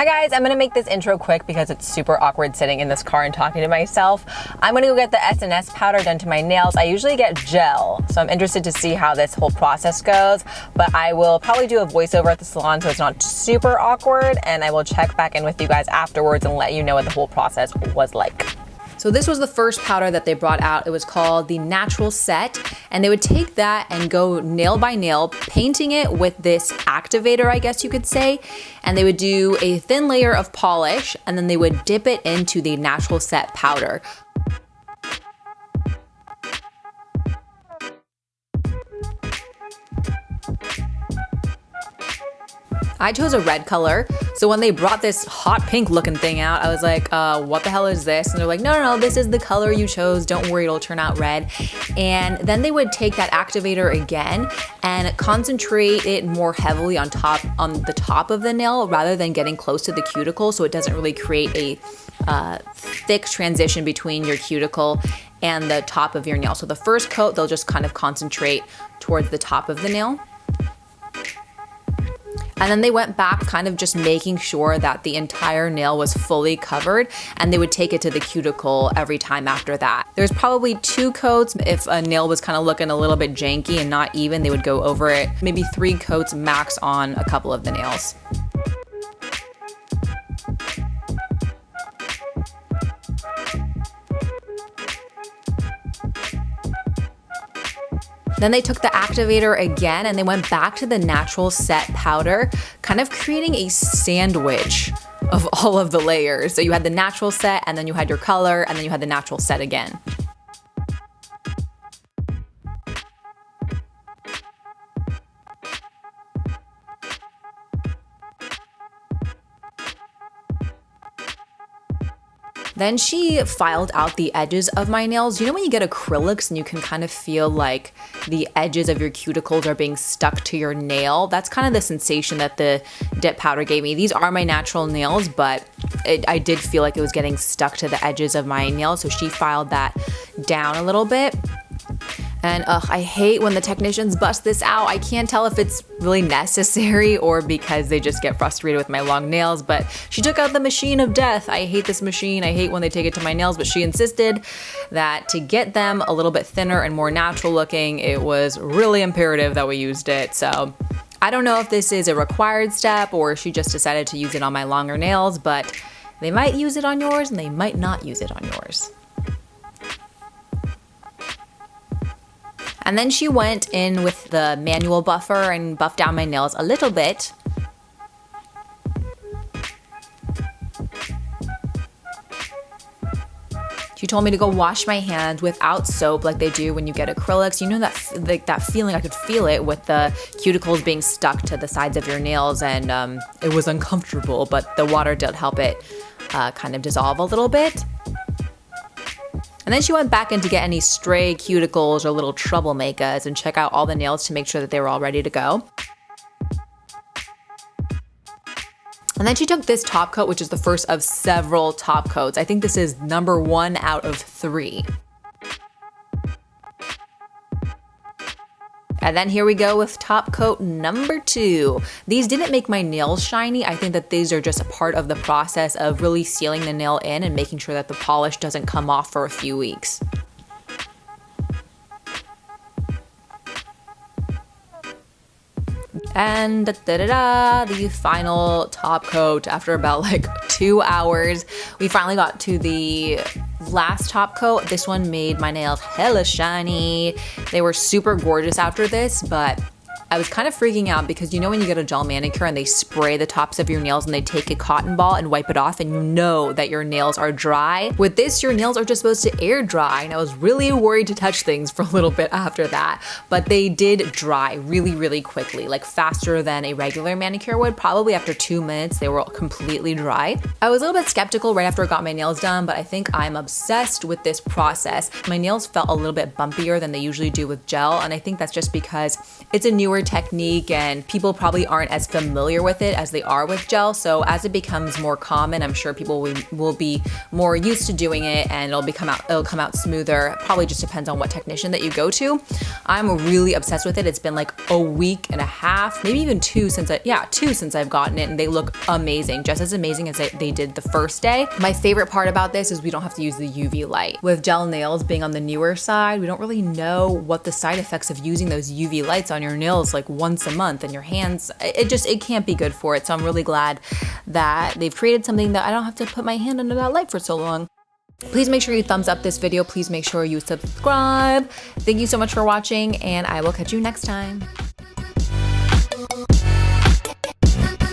Hi guys, I'm gonna make this intro quick because it's super awkward sitting in this car and talking to myself. I'm gonna go get the SNS powder done to my nails. I usually get gel, so I'm interested to see how this whole process goes, but I will probably do a voiceover at the salon so it's not super awkward, and I will check back in with you guys afterwards and let you know what the whole process was like. So this was the first powder that they brought out. It was called the Natural Set, and they would take that and go nail by nail, painting it with this activator, I guess you could say, and they would do a thin layer of polish, and then they would dip it into the Natural Set powder. I chose a red color, so when they brought this hot pink looking thing out, I was like, what the hell is this? And they're like, no, this is the color you chose, don't worry, it'll turn out red. And then they would take that activator again and concentrate it more heavily on the top of the nail rather than getting close to the cuticle, so it doesn't really create a thick transition between your cuticle and the top of your nail. So the first coat, they'll just kind of concentrate towards the top of the nail. And then they went back kind of just making sure that the entire nail was fully covered, and they would take it to the cuticle every time after that. There's probably 2 coats. If a nail was kind of looking a little bit janky and not even, they would go over it. Maybe 3 coats max on a couple of the nails. Then they took the activator again and they went back to the Natural Set powder, kind of creating a sandwich of all of the layers. So you had the Natural Set, and then you had your color, and then you had the Natural Set again. Then she filed out the edges of my nails. You know when you get acrylics and you can kind of feel like the edges of your cuticles are being stuck to your nail? That's kind of the sensation that the dip powder gave me. These are my natural nails, but I did feel like it was getting stuck to the edges of my nails, so she filed that down a little bit. And I hate when the technicians bust this out. I can't tell if it's really necessary or because they just get frustrated with my long nails, but she took out the machine of death. I hate this machine. I hate when they take it to my nails, but she insisted that to get them a little bit thinner and more natural looking, it was really imperative that we used it. So I don't know if this is a required step or she just decided to use it on my longer nails, but they might use it on yours and they might not use it on yours. And then she went in with the manual buffer and buffed down my nails a little bit. She told me to go wash my hands without soap like they do when you get acrylics. You know that feeling, I could feel it with the cuticles being stuck to the sides of your nails, and it was uncomfortable, but the water did help it kind of dissolve a little bit. And then she went back in to get any stray cuticles or little troublemakers and check out all the nails to make sure that they were all ready to go. And then she took this top coat, which is the first of several top coats. I think this is number 1 out of 3. And then here we go with top coat number 2. These didn't make my nails shiny. I think that these are just a part of the process of really sealing the nail in and making sure that the polish doesn't come off for a few weeks. And the final top coat. After about like 2 hours, we finally got to the last top coat. This one made my nails hella shiny. They were super gorgeous after this, but I was kind of freaking out because you know when you get a gel manicure and they spray the tops of your nails and they take a cotton ball and wipe it off and you know that your nails are dry? With this, your nails are just supposed to air dry, and I was really worried to touch things for a little bit after that, but they did dry really, really quickly, like faster than a regular manicure would. Probably after 2 minutes, they were completely dry. I was a little bit skeptical right after I got my nails done, but I think I'm obsessed with this process. My nails felt a little bit bumpier than they usually do with gel, and I think that's just because it's a newer technique and people probably aren't as familiar with it as they are with gel. So as it becomes more common, I'm sure people will be more used to doing it and it'll come out smoother. Probably just depends on what technician that you go to. I'm really obsessed with it. It's been like a week and a half, maybe even two since I've gotten it, and they look amazing, just as amazing as they did the first day. My favorite part about this is we don't have to use the UV light. With gel nails being on the newer side, we don't really know what the side effects of using those UV lights on your nails like once a month and your hands, it can't be good for it. So I'm really glad that they've created something that I don't have to put my hand under that light for so long. Please make sure you thumbs up this video. Please make sure you subscribe. Thank you so much for watching, and I will catch you next time.